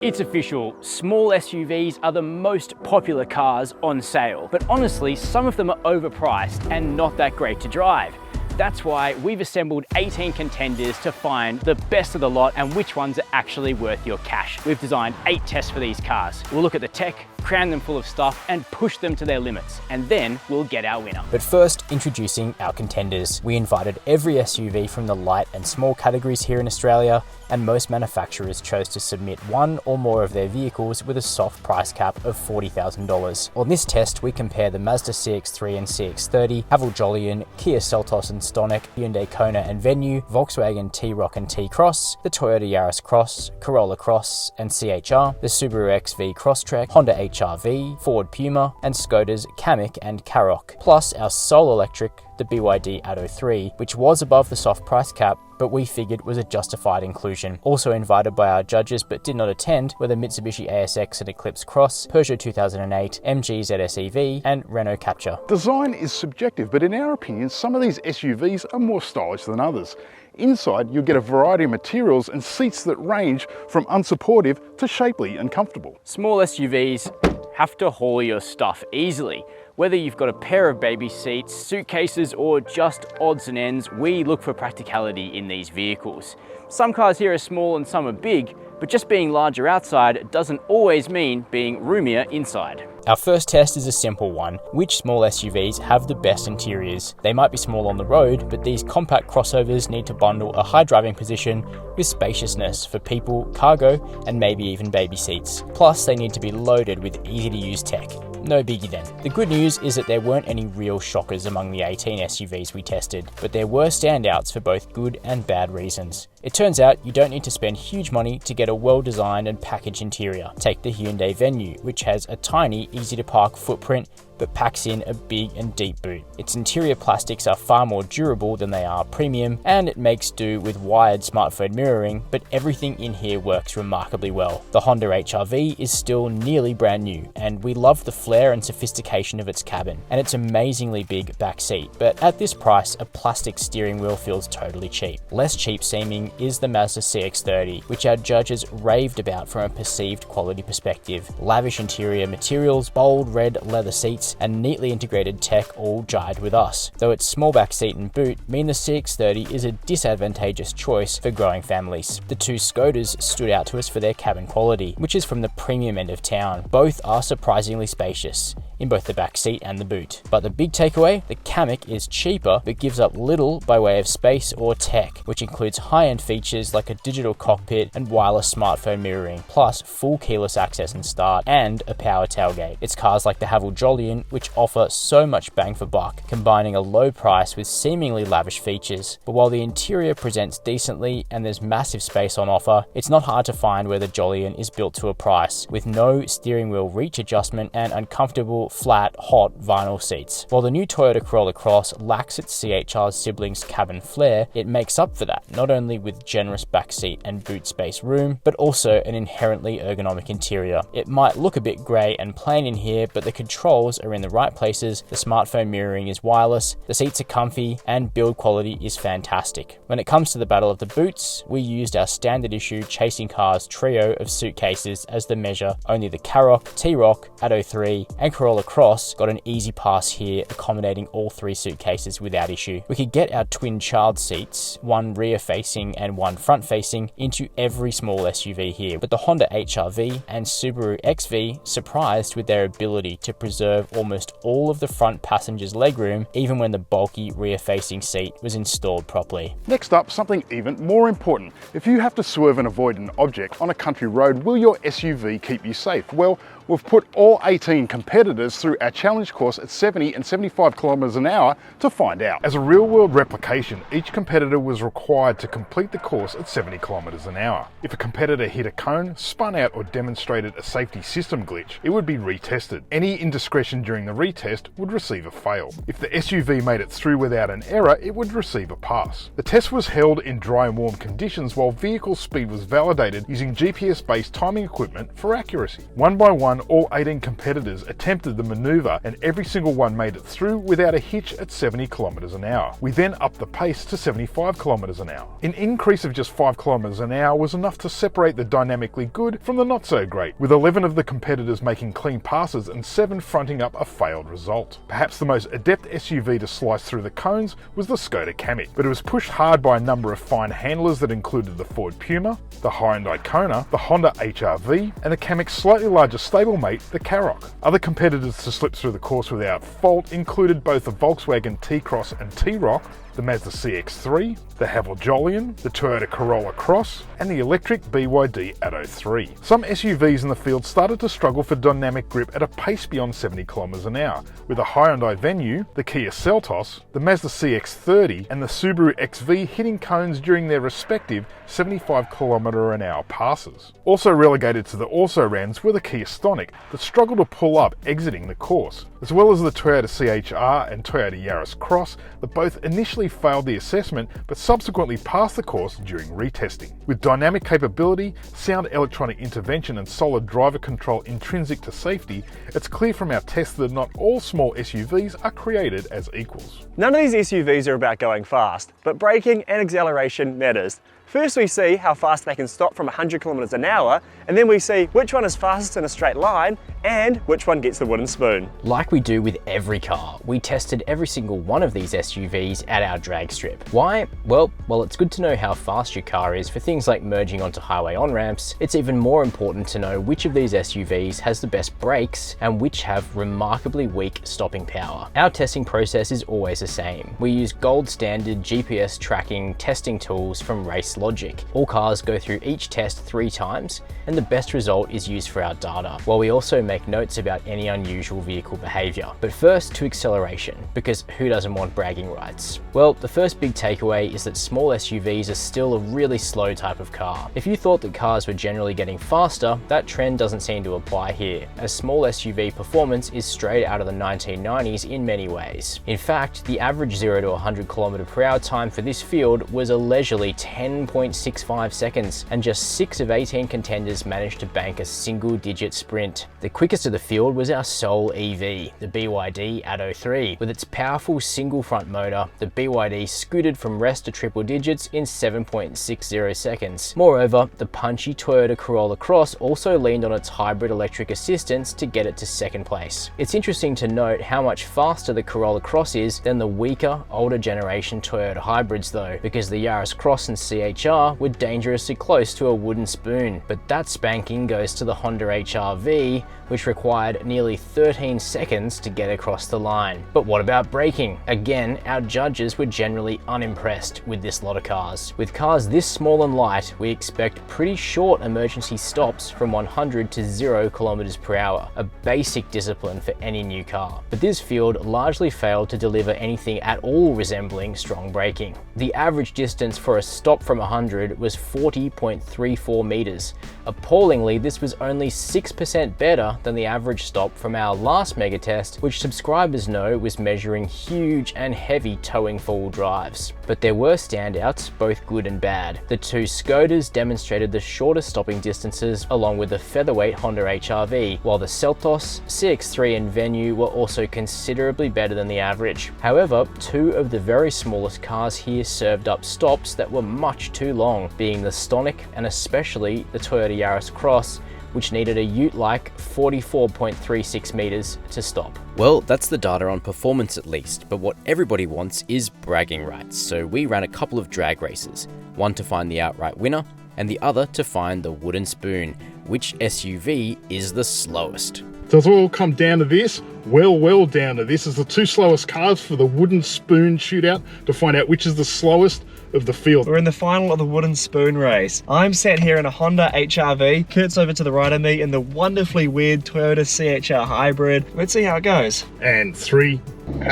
It's official, small SUVs are the most popular cars on sale, but honestly, some of them are overpriced and not that great to drive. That's why we've assembled 18 contenders to find the best of the lot and which ones are actually worth your cash. We've designed 8 tests for these cars. We'll look at the tech, cram them full of stuff and push them to their limits, and then we'll get our winner. But first, introducing our contenders. We invited every SUV from the light and small categories here in Australia, and most manufacturers chose to submit one or more of their vehicles with a soft price cap of $40,000. On this test, we compare the Mazda CX-3 and CX-30, Haval Jolyon, Kia Seltos and Stonic, Hyundai Kona and Venue, Volkswagen T-Roc and T-Cross, the Toyota Yaris Cross, Corolla Cross and CHR, the Subaru XV Crosstrek, Honda HR-V, Ford Puma, and Skoda's Kamiq and Karoq, plus our sole electric, the BYD Atto 3, which was above the soft price cap, but we figured was a justified inclusion. Also invited by our judges but did not attend were the Mitsubishi ASX and Eclipse Cross, Peugeot 2008, MG ZS EV, and Renault Captur. Design is subjective, but in our opinion, some of these SUVs are more stylish than others. Inside, you'll get a variety of materials and seats that range from unsupportive to shapely and comfortable. Small SUVs have to haul your stuff easily. Whether you've got a pair of baby seats, suitcases, or just odds and ends, we look for practicality in these vehicles. Some cars here are small and some are big, but just being larger outside doesn't always mean being roomier inside. Our first test is a simple one. Which small SUVs have the best interiors? They might be small on the road, but these compact crossovers need to bundle a high driving position with spaciousness for people, cargo, and maybe even baby seats. Plus, they need to be loaded with easy-to-use tech. No biggie then. The good news is that there weren't any real shockers among the 18 SUVs we tested, but there were standouts for both good and bad reasons. It turns out you don't need to spend huge money to get a well-designed and packaged interior. Take the Hyundai Venue, which has a tiny, easy-to-park footprint but packs in a big and deep boot. Its interior plastics are far more durable than they are premium, and it makes do with wired smartphone mirroring, but everything in here works remarkably well. The Honda HR-V is still nearly brand new, and we love the flair and sophistication of its cabin, and its amazingly big back seat, but at this price, a plastic steering wheel feels totally cheap. Less cheap seeming is the Mazda CX-30, which our judges raved about from a perceived quality perspective. Lavish interior materials, bold red leather seats, and neatly integrated tech all jived with us, though its small back seat and boot mean the CX-30 is a disadvantageous choice for growing families. The two Skodas stood out to us for their cabin quality, which is from the premium end of town. Both are surprisingly spacious in both the back seat and the boot. But the big takeaway, the Kamiq is cheaper but gives up little by way of space or tech, which includes high-end features like a digital cockpit and wireless smartphone mirroring, plus full keyless access and start, and a power tailgate. It's cars like the Haval Jolyon which offer so much bang for buck, combining a low price with seemingly lavish features. But while the interior presents decently and there's massive space on offer, it's not hard to find where the Jolyon is built to a price, with no steering wheel reach adjustment and uncomfortable, flat, hot vinyl seats. While the new Toyota Corolla Cross lacks its CHR's siblings' cabin flair, it makes up for that, not only with generous backseat and boot space room, but also an inherently ergonomic interior. It might look a bit grey and plain in here, but the controls are in the right places, the smartphone mirroring is wireless, the seats are comfy, and build quality is fantastic. When it comes to the battle of the boots, we used our standard issue Chasing Cars trio of suitcases as the measure. Only the Karoq, T-Roc, Atto 3, and Corolla Cross got an easy pass here, accommodating all 3 suitcases without issue. We could get our twin child seats, one rear facing and one front facing, into every small SUV here, but the Honda HR-V and Subaru XV surprised with their ability to preserve almost all of the front passenger's legroom, even when the bulky rear-facing seat was installed properly. Next up, something even more important. If you have to swerve and avoid an object on a country road, will your SUV keep you safe? Well, we've put all 18 competitors through our challenge course at 70 and 75 kilometers an hour to find out. As a real-world replication, each competitor was required to complete the course at 70 kilometers an hour. If a competitor hit a cone, spun out, or demonstrated a safety system glitch, it would be retested. Any indiscretion during the retest would receive a fail. If the SUV made it through without an error, it would receive a pass. The test was held in dry and warm conditions while vehicle speed was validated using GPS-based timing equipment for accuracy. One by one, all 18 competitors attempted attempted the manoeuvre and every single one made it through without a hitch at 70 kilometers an hour. We then upped the pace to 75 kilometers an hour. An increase of just 5 kilometers an hour was enough to separate the dynamically good from the not so great, with 11 of the competitors making clean passes and 7 fronting up a failed result. Perhaps the most adept SUV to slice through the cones was the Skoda Kamiq, but it was pushed hard by a number of fine handlers that included the Ford Puma, the Hyundai Kona, the Honda HR-V, and the Kamiq's slightly larger stablemate, the Karoq. Other competitors to slip through the course without fault included both the Volkswagen T-Cross and T-Roc, the Mazda CX-3, the Haval Jolion, the Toyota Corolla Cross, and the electric BYD Atto 3. Some SUVs in the field started to struggle for dynamic grip at a pace beyond 70 km an hour, with the Hyundai Venue, the Kia Seltos, the Mazda CX-30, and the Subaru XV hitting cones during their respective 75 km an hour passes. Also relegated to the also-rans were the Kia Stonic that struggled to pull up exiting the course, as well as the Toyota CHR and Toyota Yaris Cross that both initially failed the assessment but subsequently passed the course during retesting. With dynamic capability, sound electronic intervention and solid driver control intrinsic to safety, it's clear from our tests that not all small SUVs are created as equals. None of these SUVs are about going fast, but braking and acceleration matters. First we see how fast they can stop from 100 kilometers an hour, and then we see which one is fastest in a straight line and which one gets the wooden spoon. Like we do with every car, we tested every single one of these SUVs at our drag strip. Why? Well, it's good to know how fast your car is for things like merging onto highway on-ramps. It's even more important to know which of these SUVs has the best brakes and which have remarkably weak stopping power. Our testing process is always the same. We use gold standard GPS tracking testing tools from Race Logic. All cars go through each test 3 times, and the best result is used for our data, while we also make notes about any unusual vehicle behavior. But first to acceleration, because who doesn't want bragging rights? Well, the first big takeaway is that small SUVs are still a really slow type of car. If you thought that cars were generally getting faster, that trend doesn't seem to apply here, as small SUV performance is straight out of the 1990s in many ways. In fact, the average 0 to 100 km/h time for this field was a leisurely 10.65 seconds, and just 6 of 18 contenders managed to bank a single-digit sprint. The quickest of the field was our sole EV, the BYD Atto 3. With its powerful single front motor, the BYD scooted from rest to triple digits in 7.60 seconds. Moreover, the punchy Toyota Corolla Cross also leaned on its hybrid electric assistance to get it to second place. It's interesting to note how much faster the Corolla Cross is than the weaker, older generation Toyota hybrids though, because the Yaris Cross and CHR were dangerously close to a wooden spoon. But that spanking goes to the Honda HR-V, which required nearly 13 seconds to get across the line. But what about braking? Again, our judges were generally unimpressed with this lot of cars. With cars this small and light, we expect pretty short emergency stops from 100 to 0 km/h, a basic discipline for any new car. But this field largely failed to deliver anything at all resembling strong braking. The average distance for a stop from 100 was 40.34 meters. Appallingly, this was only 6% better than the average stop from our last mega test, which subscribers know was measuring huge and heavy towing four-wheel drives. But there were standouts, both good and bad. The 2 Skodas demonstrated the shortest stopping distances along with the featherweight Honda HR-V, while the Seltos, CX-3 and Venue were also considerably better than the average. However, 2 of the very smallest cars here served up stops that were much too long, being the Stonic and especially the Toyota Yaris Cross, which needed a ute-like 44.36 meters to stop. Well, that's the data on performance at least, but what everybody wants is bragging rights, so we ran a couple of drag races, one to find the outright winner, and the other to find the wooden spoon. Which SUV is the slowest? So it's all come down to this, well down to this. Is the 2 slowest cars for the wooden spoon shootout to find out which is the slowest of the field. We're in the final of the wooden spoon race. I'm sat here in a Honda HR-V. Kurt's over to the right of me in the wonderfully weird Toyota CHR hybrid. Let's see how it goes. And 3, 2,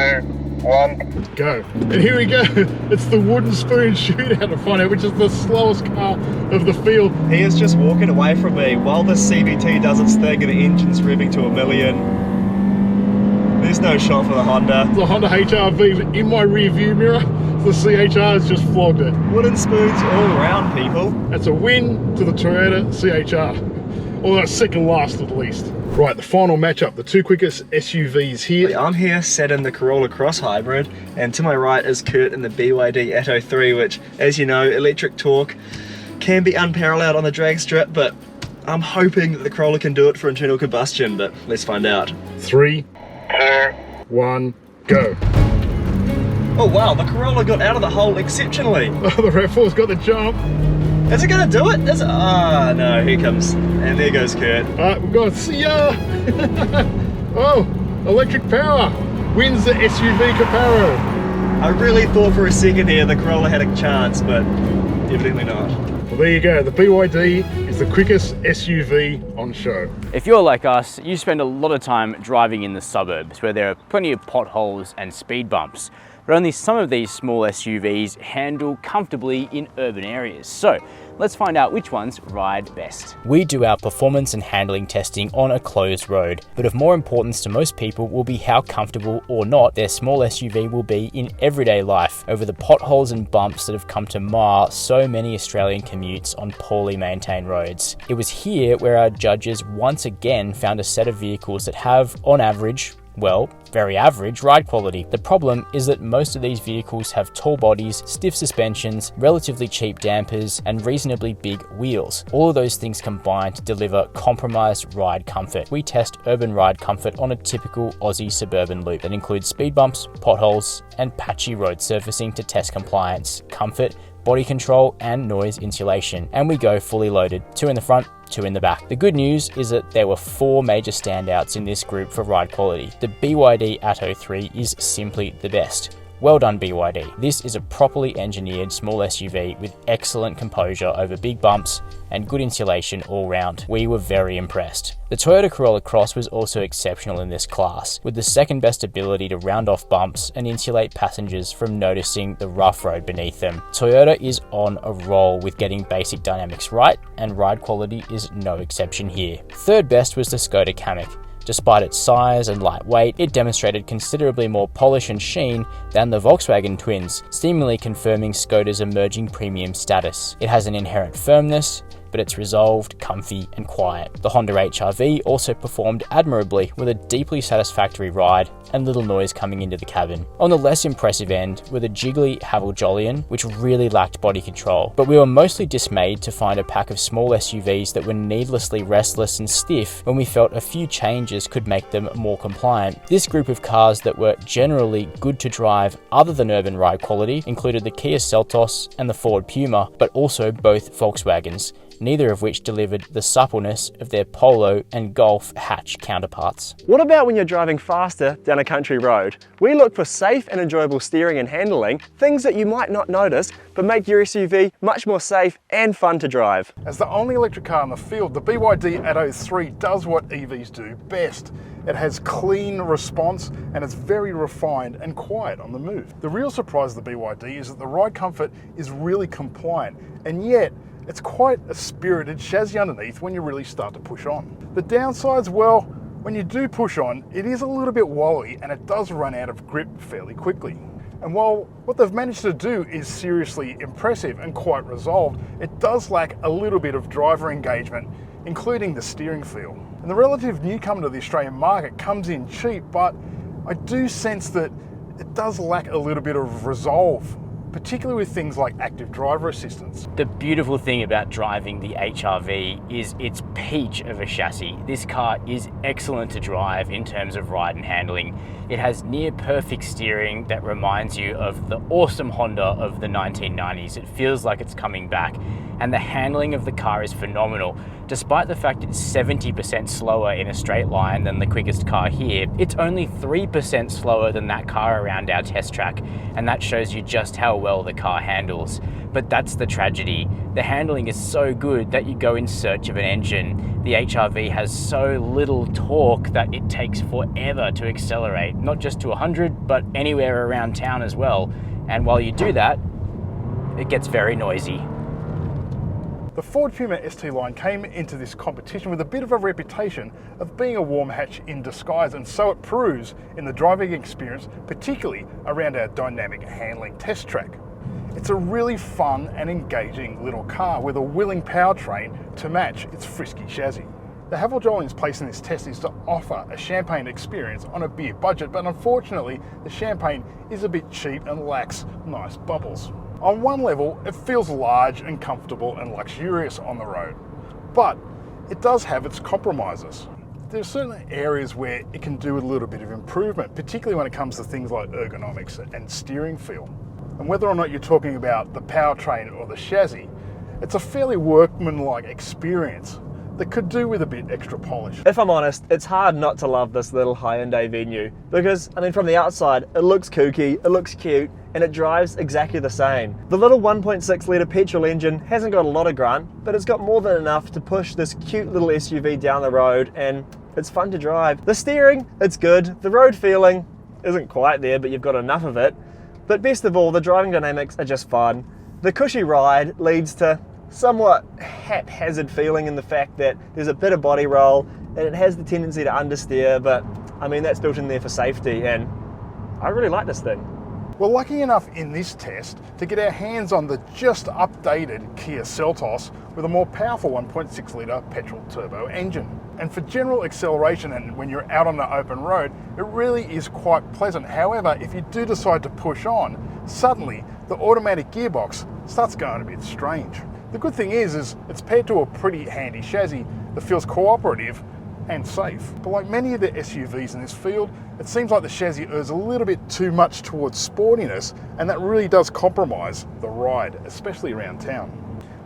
1, go. And here we go. It's the wooden spoon shootout to find out which is the slowest car of the field. He is just walking away from me while the CVT does its thing and the engine's revving to 1,000,000. There's no shot for the Honda. The Honda HR-V in my rear view mirror. The CHR has just flogged it. Wooden spoons all around, people. That's a win to the Toyota CHR. Or second last at least. Right, the final matchup, the two quickest SUVs here. I'm here sat in the Corolla Cross Hybrid, and to my right is Kurt in the BYD Atto 3, which, as you know, electric torque can be unparalleled on the drag strip, but I'm hoping that the Corolla can do it for internal combustion, but let's find out. 3, 2, 1, go. Oh wow, the Corolla got out of the hole exceptionally. Oh, the RAV4's got the jump. Is it gonna do it? Is it? Ah, no, here comes. And there goes Kurt. Alright, we've got, see ya! Oh, electric power wins the SUV Caparo. I really thought for a second here the Corolla had a chance, but evidently not. Well, there you go, the BYD is the quickest SUV on show. If you're like us, you spend a lot of time driving in the suburbs where there are plenty of potholes and speed bumps, but only some of these small SUVs handle comfortably in urban areas. So let's find out which ones ride best. We do our performance and handling testing on a closed road, but of more importance to most people will be how comfortable or not their small SUV will be in everyday life over the potholes and bumps that have come to mar so many Australian commutes on poorly maintained roads. It was here where our judges once again found a set of vehicles that have, on average, well, very average ride quality. The problem is that most of these vehicles have tall bodies, stiff suspensions, relatively cheap dampers, and reasonably big wheels. All of those things combine to deliver compromised ride comfort. We test urban ride comfort on a typical Aussie suburban loop that includes speed bumps, potholes, and patchy road surfacing to test compliance, comfort, body control, and noise insulation. And we go fully loaded, 2 in the front, 2 in the back. The good news is that there were 4 major standouts in this group for ride quality. The BYD Atto 3 is simply the best. Well done, BYD. This is a properly engineered small SUV with excellent composure over big bumps and good insulation all round. We were very impressed. The Toyota Corolla Cross was also exceptional in this class, with the second best ability to round off bumps and insulate passengers from noticing the rough road beneath them. Toyota is on a roll with getting basic dynamics right, and ride quality is no exception here. Third best was the Skoda Kamiq. Despite its size and lightweight, it demonstrated considerably more polish and sheen than the Volkswagen twins, seemingly confirming Skoda's emerging premium status. It has an inherent firmness, but it's resolved, comfy, and quiet. The Honda HR-V also performed admirably with a deeply satisfactory ride and little noise coming into the cabin. On the less impressive end were the jiggly Haval Jolyon, which really lacked body control, but we were mostly dismayed to find a pack of small SUVs that were needlessly restless and stiff when we felt a few changes could make them more compliant. This group of cars that were generally good to drive other than urban ride quality included the Kia Seltos and the Ford Puma, but also both Volkswagens, neither of which delivered the suppleness of their Polo and Golf hatch counterparts. What about when you're driving faster down a country road? We look for safe and enjoyable steering and handling, things that you might not notice, but make your SUV much more safe and fun to drive. As the only electric car in the field, the BYD Atto 3 does what EVs do best. It has clean response and it's very refined and quiet on the move. The real surprise of the BYD is that the ride comfort is really compliant, and yet it's quite a spirited chassis underneath when you really start to push on. The downsides, well, when you do push on, it is a little bit wobbly and it does run out of grip fairly quickly. And while what they've managed to do is seriously impressive and quite resolved, it does lack a little bit of driver engagement, including the steering feel. And the relative newcomer to the Australian market comes in cheap, but I do sense that it does lack a little bit of resolve, particularly with things like active driver assistance. The beautiful thing about driving the HR-V is its peach of a chassis. This car is excellent to drive in terms of ride and handling. It has near perfect steering that reminds you of the awesome Honda of the 1990s. It feels like it's coming back, and the handling of the car is phenomenal. Despite the fact it's 70% slower in a straight line than the quickest car here, it's only 3% slower than that car around our test track, and that shows you just how well the car handles. But that's the tragedy. The handling is so good that you go in search of an engine. The HR-V has so little torque that it takes forever to accelerate, not just to 100, but anywhere around town as well. And while you do that, it gets very noisy. The Ford Puma ST line came into this competition with a bit of a reputation of being a warm hatch in disguise, and so it proves in the driving experience, particularly around our dynamic handling test track. It's a really fun and engaging little car with a willing powertrain to match its frisky chassis. The Havel-Jolin's place in this test is to offer a champagne experience on a beer budget, but unfortunately the champagne is a bit cheap and lacks nice bubbles. On one level, it feels large and comfortable and luxurious on the road, but it does have its compromises. There are certain areas where it can do a little bit of improvement, particularly when it comes to things like ergonomics and steering feel. And whether or not you're talking about the powertrain or the chassis, it's a fairly workmanlike experience that could do with a bit extra polish. If I'm honest, it's hard not to love this little Hyundai Venue because, I mean, from the outside, it looks kooky, it looks cute, and it drives exactly the same. The little 1.6 litre petrol engine hasn't got a lot of grunt, but it's got more than enough to push this cute little SUV down the road, and it's fun to drive. The steering, it's good. The road feeling isn't quite there, but you've got enough of it. But best of all, the driving dynamics are just fun. The cushy ride leads to somewhat haphazard feeling in the fact that there's a bit of body roll and it has the tendency to understeer, but I mean, that's built in there for safety, and I really like this thing. We're lucky enough in this test to get our hands on the just updated Kia Seltos with a more powerful 1.6 litre petrol turbo engine. And for general acceleration and when you're out on the open road, it really is quite pleasant. However, if you do decide to push on, suddenly the automatic gearbox starts going a bit strange. The good thing is it's paired to a pretty handy chassis that feels cooperative and safe. But like many of the SUVs in this field, it seems like the chassis errs a little bit too much towards sportiness, and that really does compromise the ride, especially around town.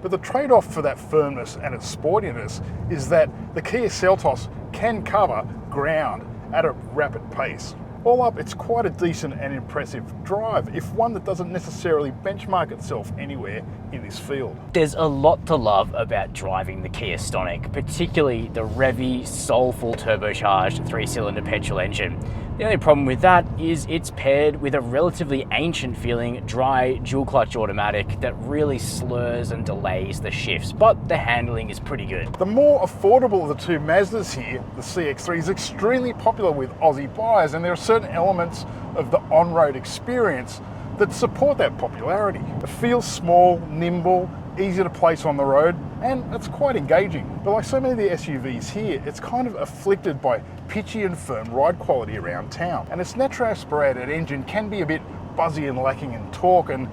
But the trade-off for that firmness and its sportiness is that the Kia Seltos can cover ground at a rapid pace. All up, it's quite a decent and impressive drive, if one that doesn't necessarily benchmark itself anywhere in this field. There's a lot to love about driving the Kia Stonic, particularly the revvy, soulful turbocharged 3-cylinder petrol engine. The only problem with that is it's paired with a relatively ancient feeling dry dual clutch automatic that really slurs and delays the shifts, but the handling is pretty good. The more affordable of the two Mazdas here, the CX-3, is extremely popular with Aussie buyers, and there are certain elements of the on-road experience that support that popularity. It feels small, nimble, easy to place on the road, and it's quite engaging. But like so many of the SUVs here, it's kind of afflicted by pitchy and firm ride quality around town. And its naturally aspirated engine can be a bit buzzy and lacking in torque, and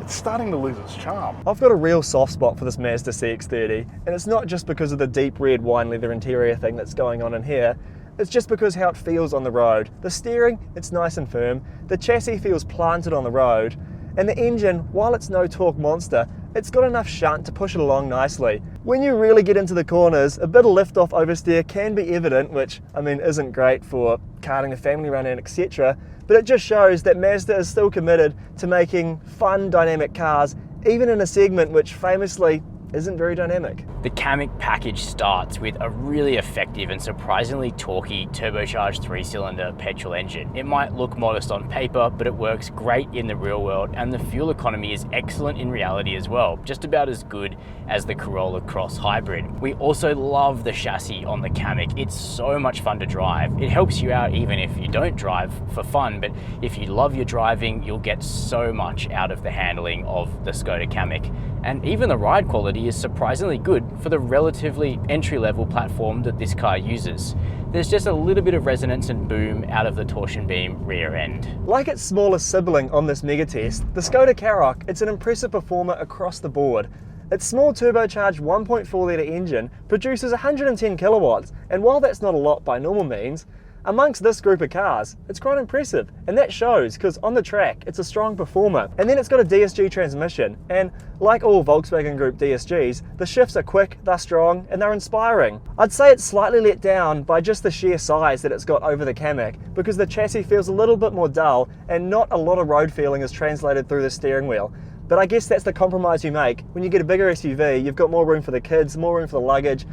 it's starting to lose its charm. I've got a real soft spot for this Mazda CX-30, and it's not just because of the deep red wine leather interior thing that's going on in here. It's just because how it feels on the road. The steering, it's nice and firm. The chassis feels planted on the road. And the engine, while it's no torque monster, it's got enough shunt to push it along nicely. When you really get into the corners, a bit of lift-off oversteer can be evident, which, I mean, isn't great for carting a family around in, etc. But it just shows that Mazda is still committed to making fun, dynamic cars, even in a segment which famously isn't very dynamic. The Kamiq package starts with a really effective and surprisingly torquey turbocharged 3-cylinder petrol engine. It might look modest on paper, but it works great in the real world, and the fuel economy is excellent in reality as well, just about as good as the Corolla Cross Hybrid. We also love the chassis on the Kamiq. It's so much fun to drive. It helps you out even if you don't drive for fun, but if you love your driving, you'll get so much out of the handling of the Skoda Kamiq. And even the ride quality is surprisingly good for the relatively entry-level platform that this car uses. There's just a little bit of resonance and boom out of the torsion beam rear end. Like its smallest sibling on this mega test, the Skoda Karoq, it's an impressive performer across the board. Its small turbocharged 1.4 litre engine produces 110 kilowatts, and while that's not a lot by normal means, amongst this group of cars, it's quite impressive, and that shows because on the track, it's a strong performer. And then it's got a DSG transmission, and like all Volkswagen Group DSGs, the shifts are quick, they're strong, and they're inspiring. I'd say it's slightly let down by just the sheer size that it's got over the Kamiq, because the chassis feels a little bit more dull, and not a lot of road feeling is translated through the steering wheel. But I guess that's the compromise you make. When you get a bigger SUV, you've got more room for the kids, more room for the luggage,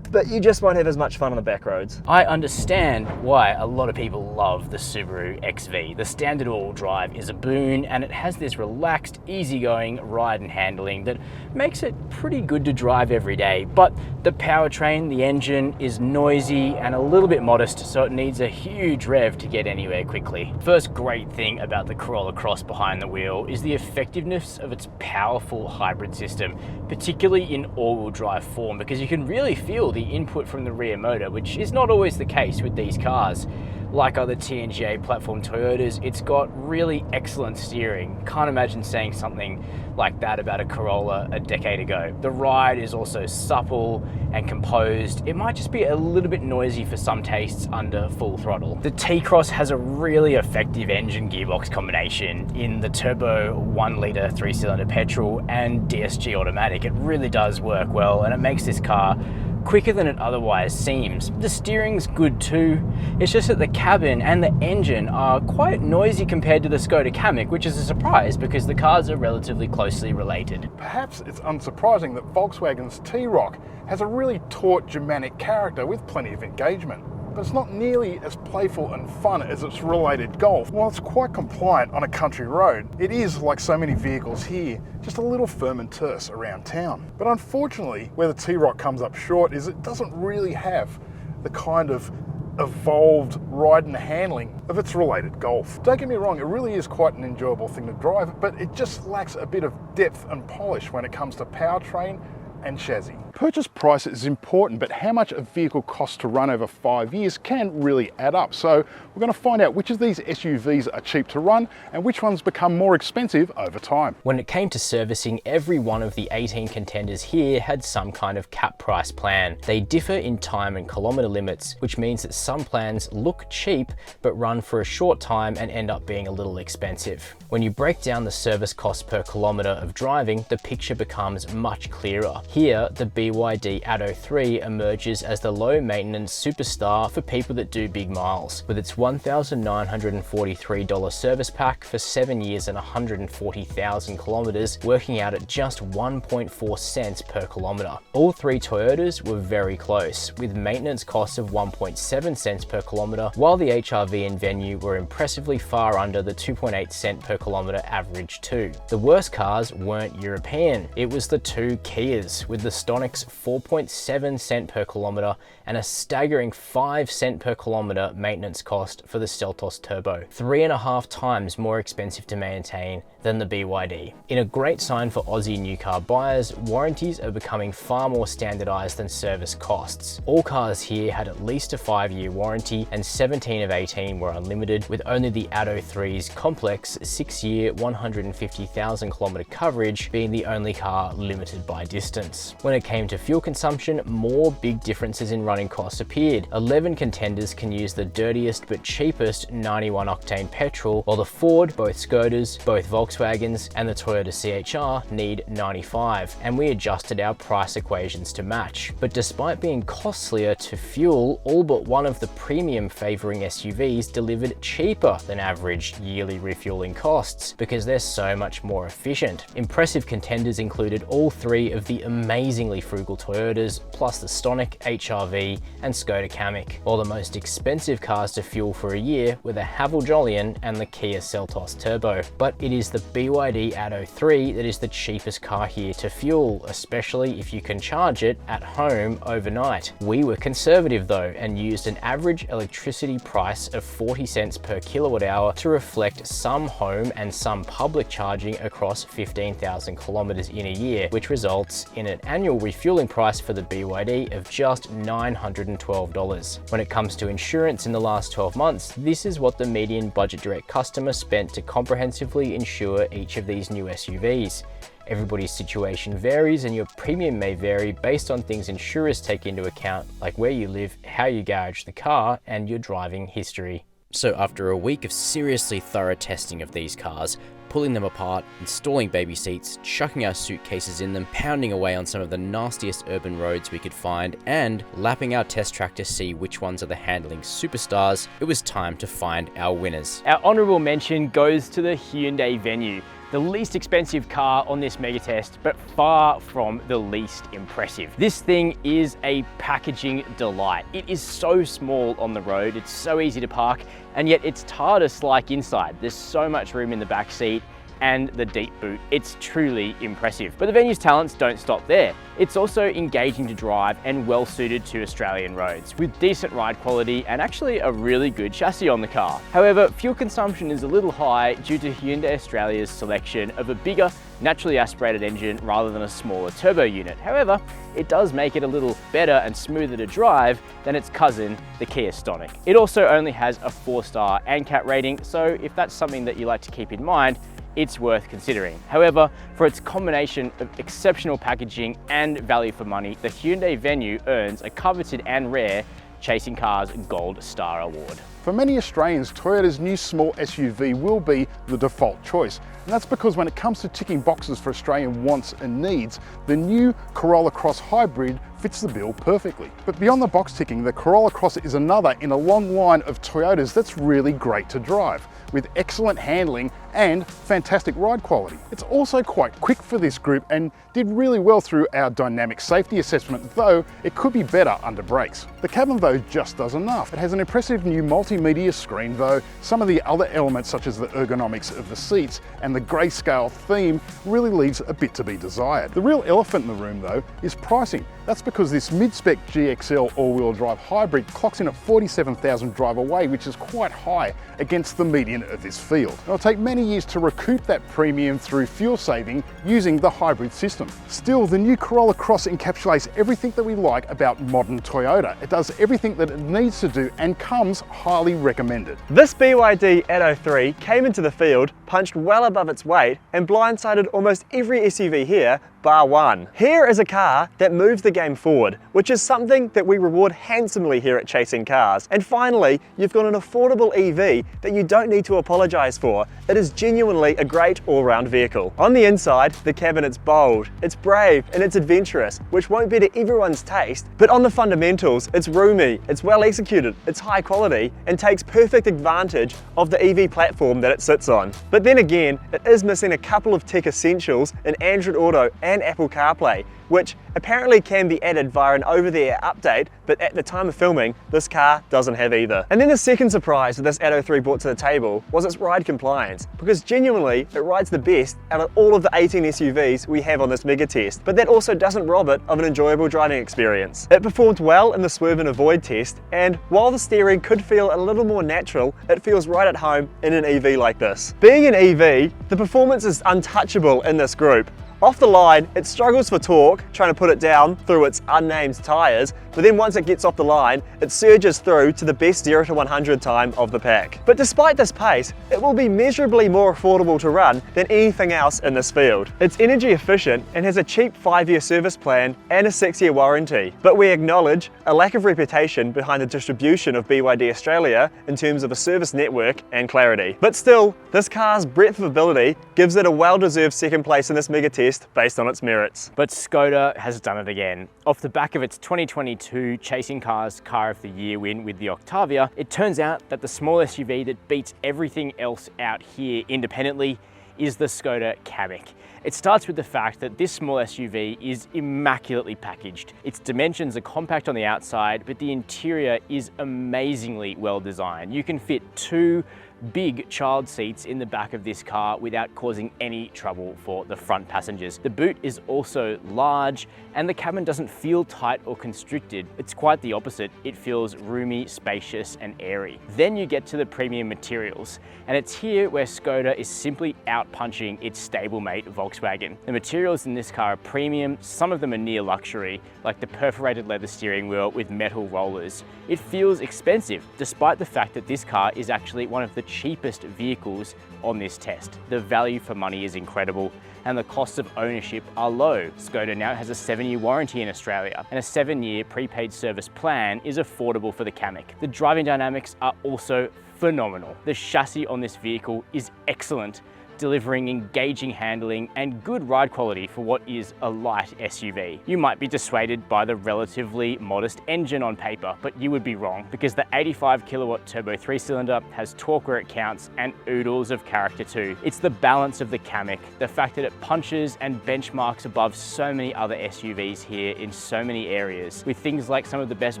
but you just won't have as much fun on the back roads. I understand why a lot of people love the Subaru XV. The standard all-wheel drive is a boon, and it has this relaxed, easygoing ride and handling that makes it pretty good to drive every day. But the powertrain, the engine, is noisy and a little bit modest, so it needs a huge rev to get anywhere quickly. First great thing about the Corolla Cross behind the wheel is the effectiveness of its powerful hybrid system, particularly in all-wheel drive form, because you can really feel the the input from the rear motor, which is not always the case with these cars. Like other TNGA platform Toyotas, it's got really excellent steering. Can't imagine saying something like that about a Corolla a decade ago. The ride is also supple and composed. It might just be a little bit noisy for some tastes under full throttle. The T-Cross has a really effective engine gearbox combination in the turbo 1-litre 3-cylinder petrol and DSG automatic. It really does work well, and it makes this car quicker than it otherwise seems. The steering's good too. It's just that the cabin and the engine are quite noisy compared to the Skoda Kamiq, which is a surprise because the cars are relatively closely related. Perhaps it's unsurprising that Volkswagen's T-Roc has a really taut Germanic character with plenty of engagement. But it's not nearly as playful and fun as its related Golf. While it's quite compliant on a country road, it is, like so many vehicles here, just a little firm and terse around town. But unfortunately, where the T-Roc comes up short is it doesn't really have the kind of evolved ride and handling of its related Golf. Don't get me wrong, it really is quite an enjoyable thing to drive, but it just lacks a bit of depth and polish when it comes to powertrain and chassis. Purchase price is important, but how much a vehicle costs to run over 5 years can really add up. So we're going to find out which of these SUVs are cheap to run and which ones become more expensive over time. When it came to servicing, every one of the 18 contenders here had some kind of cap price plan. They differ in time and kilometre limits, which means that some plans look cheap but run for a short time and end up being a little expensive. When you break down the service cost per kilometre of driving, the picture becomes much clearer. Here, the BYD Atto 3 emerges as the low maintenance superstar for people that do big miles, with its $1,943 service pack for 7 years and 140,000 kilometers, working out at just 1.4 cents per kilometer. All three Toyotas were very close, with maintenance costs of 1.7 cents per kilometer, while the HRV and Venue were impressively far under the 2.8 cent per kilometer average too. The worst cars weren't European, it was the two Kias, with the Stonic's 4.7 cent per kilometer and a staggering 5 cent per kilometer maintenance cost for the Seltos Turbo, 3.5 times more expensive to maintain than the BYD. In a great sign for Aussie new car buyers, warranties are becoming far more standardized than service costs. All cars here had at least a 5-year warranty, and 17 of 18 were unlimited, with only the Atto 3's complex 6-year 150,000 kilometer coverage being the only car limited by distance. When it came to fuel consumption, more big differences in running costs appeared. 11 contenders can use the dirtiest but cheapest 91 octane petrol, while the Ford, both Skodas, both Volkswagens and the Toyota CHR need 95, and we adjusted our price equations to match. But despite being costlier to fuel, all but one of the premium favouring SUVs delivered cheaper than average yearly refueling costs because they're so much more efficient. Impressive contenders included all three of the amazingly frugal Toyotas, plus the Stonic, HRV and Skoda Kamiq, while the most expensive cars to fuel for a year were the Haval Jolyon and the Kia Seltos Turbo. But it is the BYD Atto 3 that is the cheapest car here to fuel, especially if you can charge it at home overnight. We were conservative though and used an average electricity price of 40 cents per kilowatt hour to reflect some home and some public charging across 15,000 kilometers in a year, which results in an annual refueling price for the BYD of just $912. When it comes to insurance in the last 12 months, this is what the median budget direct customer spent to comprehensively insure each of these new SUVs. Everybody's situation varies and your premium may vary based on things insurers take into account, like where you live, how you garage the car, and your driving history. So after a week of seriously thorough testing of these cars, pulling them apart, installing baby seats, chucking our suitcases in them, pounding away on some of the nastiest urban roads we could find, and lapping our test track to see which ones are the handling superstars, it was time to find our winners. Our honourable mention goes to the Hyundai Venue, the least expensive car on this mega test, but far from the least impressive. This thing is a packaging delight. It is so small on the road, it's so easy to park, and yet it's TARDIS-like inside. There's so much room in the back seat, and the deep boot. It's truly impressive. But the venue's talents don't stop there. It's also engaging to drive and well suited to Australian roads, with decent ride quality and actually a really good chassis on the car. However, fuel consumption is a little high due to Hyundai Australia's selection of a bigger, naturally aspirated engine rather than a smaller turbo unit. However, it does make it a little better and smoother to drive than its cousin, the Kia Stonic. It also only has a 4-star ANCAP rating, so if that's something that you like to keep in mind, it's worth considering. However, for its combination of exceptional packaging and value for money, the Hyundai Venue earns a coveted and rare Chasing Cars Gold Star Award. For many Australians, Toyota's new small SUV will be the default choice. And that's because when it comes to ticking boxes for Australian wants and needs, the new Corolla Cross Hybrid fits the bill perfectly. But beyond the box ticking, the Corolla Cross is another in a long line of Toyotas that's really great to drive, with excellent handling and fantastic ride quality. It's also quite quick for this group and did really well through our dynamic safety assessment, though it could be better under brakes. The cabin though just does enough. It has an impressive new multimedia screen, though some of the other elements such as the ergonomics of the seats and the grayscale theme really leaves a bit to be desired. The real elephant in the room though is pricing. That's because this mid-spec GXL all-wheel drive hybrid clocks in at 47,000 drive away, which is quite high against the median of this field. It'll take many years to recoup that premium through fuel saving using the hybrid system. Still, the new Corolla Cross encapsulates everything that we like about modern Toyota. It does everything that it needs to do and comes highly recommended. This BYD Atto 3 came into the field, punched well above its weight, and blindsided almost every SUV here bar one. Here is a car that moves the game forward, which is something that we reward handsomely here at Chasing Cars. And finally, you've got an affordable EV that you don't need to apologize for. It is genuinely a great all-round vehicle. On the inside, the cabinet's bold, it's brave, and it's adventurous, which won't be to everyone's taste. But on the fundamentals, it's roomy, it's well executed, it's high quality, and takes perfect advantage of the EV platform that it sits on. But then again, it is missing a couple of tech essentials in Android Auto and Apple CarPlay, which apparently can be added via an over-the-air update, but at the time of filming, this car doesn't have either. And then the second surprise that this Atto 3 brought to the table was its ride compliance, because genuinely, it rides the best out of all of the 18 SUVs we have on this mega test, but that also doesn't rob it of an enjoyable driving experience. It performed well in the Swerve and Avoid test, and while the steering could feel a little more natural, it feels right at home in an EV like this. Being an EV, the performance is untouchable in this group. Off the line, it struggles for torque, trying to put it down through its unnamed tyres, but then once it gets off the line, it surges through to the best 0 to 100 time of the pack. But despite this pace, it will be measurably more affordable to run than anything else in this field. It's energy efficient and has a cheap 5-year service plan and a 6-year warranty. But we acknowledge a lack of reputation behind the distribution of BYD Australia in terms of a service network and clarity. But still, this car's breadth of ability gives it a well-deserved second place in this mega test based on its merits. But Skoda has done it again. Off the back of its 2022 Chasing Cars Car of the Year win with the Octavia, it turns out that the small SUV that beats everything else out here independently is the Skoda Kamiq. It starts with the fact that this small SUV is immaculately packaged. Its dimensions are compact on the outside, but the interior is amazingly well designed. You can fit 2 big child seats in the back of this car without causing any trouble for the front passengers. The boot is also large and the cabin doesn't feel tight or constricted. It's quite the opposite. It feels roomy, spacious and airy. Then you get to the premium materials, and it's here where Skoda is simply out-punching its stablemate Volkswagen. The materials in this car are premium, some of them are near luxury, like the perforated leather steering wheel with metal rollers. It feels expensive, despite the fact that this car is actually one of the cheapest vehicles on this test. The value for money is incredible and the costs of ownership are low. Skoda now has a 7-year warranty in Australia, and a 7-year prepaid service plan is affordable for the Kamiq. The driving dynamics are also phenomenal. The chassis on this vehicle is excellent, delivering engaging handling and good ride quality for what is a light SUV. You might be dissuaded by the relatively modest engine on paper, but you would be wrong, because the 85 kilowatt turbo 3-cylinder has torque where it counts and oodles of character too. It's the balance of the Kamiq, the fact that it punches and benchmarks above so many other SUVs here in so many areas, with things like some of the best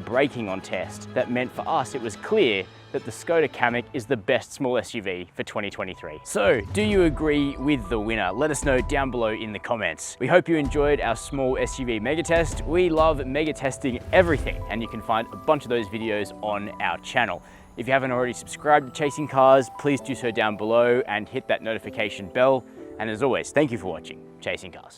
braking on test, that meant for us it was clear that the Skoda Kamiq is the best small SUV for 2023. So, do you agree with the winner? Let us know down below in the comments. We hope you enjoyed our small SUV mega test. We love mega testing everything, and you can find a bunch of those videos on our channel. If you haven't already subscribed to Chasing Cars, please do so down below and hit that notification bell. And as always, thank you for watching Chasing Cars.